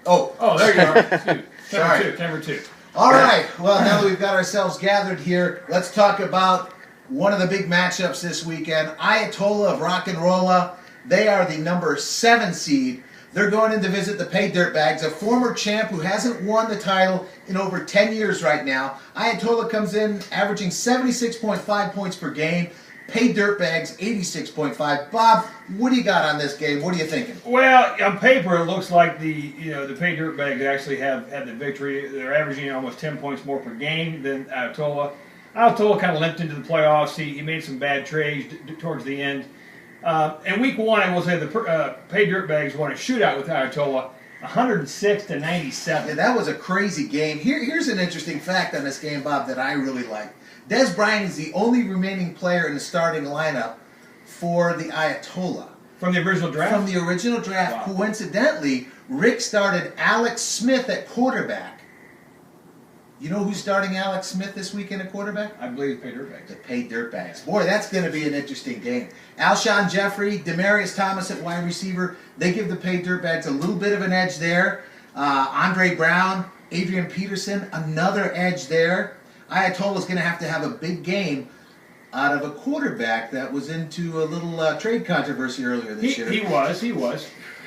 Oh, there you are. Sorry. Camera two. All right. Well, now that we've got ourselves gathered here, let's talk about one of the big matchups this weekend. Ayatollah of Rock and Rolla. They are the number 7 seed. They're going in to visit the Paid Dirtbags, a former champ who hasn't won the title in over 10 years right now. Ayatollah comes in averaging 76.5 points per game. Paid Dirtbags, 86.5. Bob, what do you got on this game? What are you thinking? Well, on paper, it looks like the Paid Dirtbags actually have had the victory. They're averaging almost 10 points more per game than Ayatollah. Ayatollah kind of limped into the playoffs. He made some bad trades towards the end. In week 1, I will say the Paid Dirtbags won a shootout with Ayatollah, 106-97. Yeah, that was a crazy game. Here's an interesting fact on this game, Bob, that I really like. Des Bryant is the only remaining player in the starting lineup for the Ayatollah. From the original draft? From the original draft. Wow. Coincidentally, Rick started Alex Smith at quarterback. You know who's starting Alex Smith this weekend at quarterback? I believe the Paid Dirtbags. The Paid Dirtbags. Boy, that's going to be an interesting game. Alshon Jeffrey, Demarius Thomas at wide receiver. They give the Paid Dirtbags a little bit of an edge there. Andre Brown, Adrian Peterson, another edge there. Ayatollah's going to have a big game out of a quarterback that was into a little trade controversy earlier this year. He was.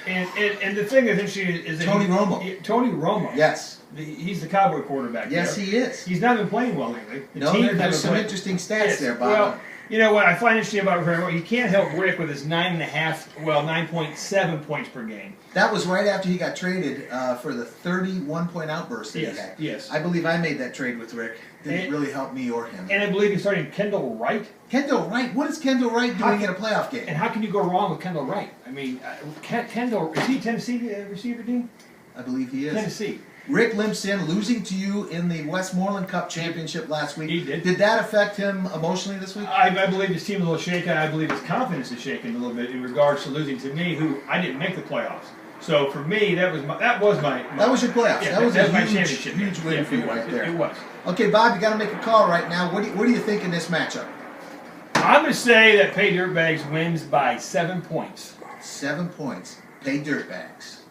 And the thing that's interesting is that Tony Romo. Tony Romo. Yes. He's the Cowboy quarterback. Yes, there. he is. He's not been playing well lately. There's some interesting stats there, Bob. Well, you know what I find interesting about Romo, he can't help Rick with his 9.7 points per game. That was right after he got traded for the 31-point outburst that he had. Yes. I believe I made that trade with Rick. Didn't really help me or him. And I believe he's starting Kendall Wright. Kendall Wright? What is Kendall Wright doing in a playoff game? And how can you go wrong with Kendall Wright? I mean, Kendall, is he Tennessee receiver, Dean? I believe he is. Tennessee. Rick limps in, losing to you in the Westmoreland Cup Championship last week. He did. Did that affect him emotionally this week? I believe his team is a little shaken. I believe his confidence is shaken a little bit in regards to losing to me, who I didn't make the playoffs. So for me, that was my That was your playoffs. Yeah, that was my huge championship. win for you right there. It was. Okay, Bob, you got to make a call right now. What do you think in this matchup? I'm going to say that Paid Dirtbags wins by 7 points. 7 points. Paid Dirtbags.